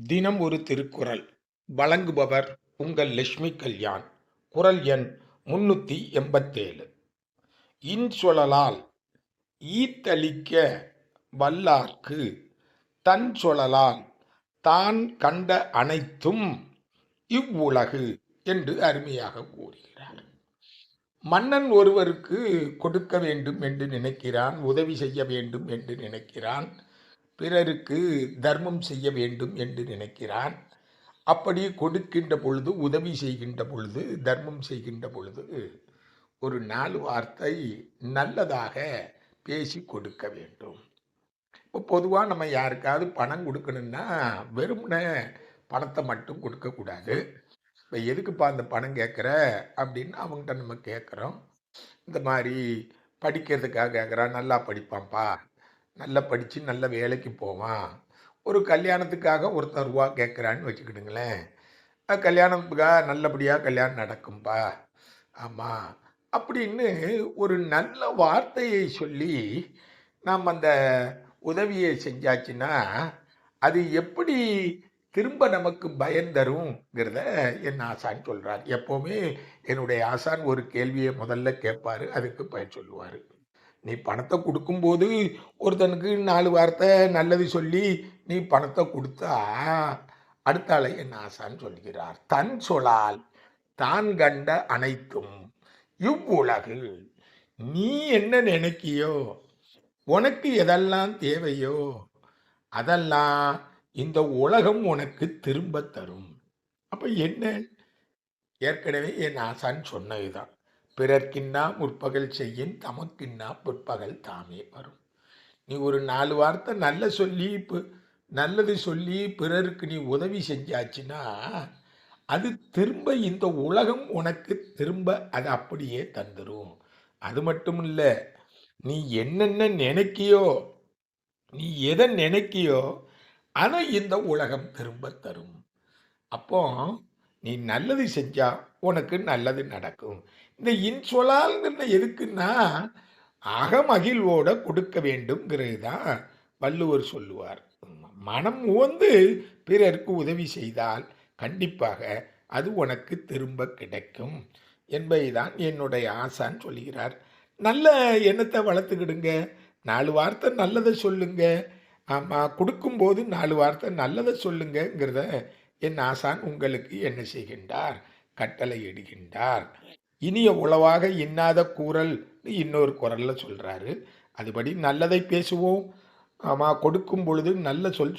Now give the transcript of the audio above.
தினம் ஒரு திருக்குறள் வழங்குபவர் உங்கள் லட்சுமி கல்யாண். குறள் எண் 387. இன்சொலலால் ஈத்தளிக்க வல்லார்க்கு தன் சொலலால் தான் கண்ட அனைத்தும் இவ்வுலகு என்று அருமையாக கூறுகிறார். மன்னன் ஒருவருக்கு கொடுக்க வேண்டும் என்று நினைக்கிறான், உதவி செய்ய வேண்டும் என்று நினைக்கிறான், பிறருக்கு தர்மம் செய்ய வேண்டும் என்று நினைக்கிறான். அப்படி கொடுக்கின்ற பொழுது, உதவி செய்கின்ற பொழுது, தர்மம் செய்கின்ற பொழுது ஒரு 4 வார்த்தை நல்லதாக பேசி கொடுக்க வேண்டும். இப்போ பொதுவாக நம்ம யாருக்காவது பணம் கொடுக்கணும்னா வெறுமனே பணத்தை மட்டும் கொடுக்கக்கூடாது. இப்போ எதுக்குப்பா அந்த பணம் கேட்குற அப்படின்னு அவங்ககிட்ட நம்ம கேட்குறோம். இந்த மாதிரி படிக்கிறதுக்காக கேட்குறான், நல்லா படிப்பான்ப்பா, நல்லா படித்து நல்ல வேலைக்கு போவான். ஒரு கல்யாணத்துக்காக ஒருத்தர் ரூபா கேட்குறான்னு வச்சுக்கிடுங்களேன். கல்யாணத்துக்காக நல்லபடியாக கல்யாணம் நடக்கும்பா, ஆமாம் அப்படின்னு ஒரு நல்ல வார்த்தையை சொல்லி நாம் அந்த உதவியை செஞ்சாச்சுன்னா அது எப்படி திரும்ப நமக்கு பயன் தருங்கிறத என் ஆசான் சொல்கிறார். எப்போவுமே என்னுடைய ஆசான் ஒரு கேள்வியை முதல்ல கேட்பார், அதுக்கு பயன் சொல்லுவார். நீ பணத்தை கொடுக்கும்போது ஒருத்தனுக்கு 4 வார்த்தை நல்லது சொல்லி நீ பணத்தை கொடுத்தா அடுத்த ஆளை என் ஆசான் சொல்கிறார், தன் சொலால் தான் கண்ட அனைத்தும் இவ்வுலகு. நீ என்ன நினைக்கியோ, உனக்கு எதெல்லாம் தேவையோ அதெல்லாம் இந்த உலகம் உனக்கு திரும்ப தரும். அப்ப என்ன? ஏற்கனவே என் ஆசான் சொன்னதுதான், பிறர்க்கின்னா முற்பகல் செய்யின் தமக்கின்னா பிற்பகல் தாமே வரும். நீ ஒரு 4 வார்த்தை நல்லது சொல்லி பிறருக்கு நீ உதவி செஞ்சாச்சுன்னா அது திரும்ப இந்த உலகம் உனக்கு திரும்ப அது அப்படியே தந்துடும். அது மட்டும் இல்லை, நீ என்னென்ன நினைக்கியோ, நீ எதை நினைக்கியோ அதை இந்த உலகம் திரும்ப தரும். அப்போ நீ நல்லது செஞ்சா உனக்கு நல்லது நடக்கும். இந்த இன்சொலால்ங்கிறது எதுக்குன்னா அகமகிழ்வோட கொடுக்க வேண்டும்ங்கிறது தான் வள்ளுவர் சொல்லுவார். மனம் உவந்து பிறருக்கு உதவி செய்தால் கண்டிப்பாக அது உனக்கு திரும்ப கிடைக்கும் என்பதைதான் என்னுடைய ஆசான் சொல்கிறார். நல்ல எண்ணத்தை வளர்த்துக்கிடுங்க, 4 வார்த்தை நல்லதை சொல்லுங்க. ஆமாம், கொடுக்கும்போது 4 வார்த்தை நல்லதை சொல்லுங்கிறத என் ஆசான் உங்களுக்கு என்ன செய்கின்றார், கட்டளை இடுகின்றார். இனிய உளவாக இன்னாத கூறல் இன்னொரு குரல்ல சொல்றாரு. அதுபடி நல்லதை பேசுவோம். ஆமாம், கொடுக்கும் பொழுது நல்ல சொல்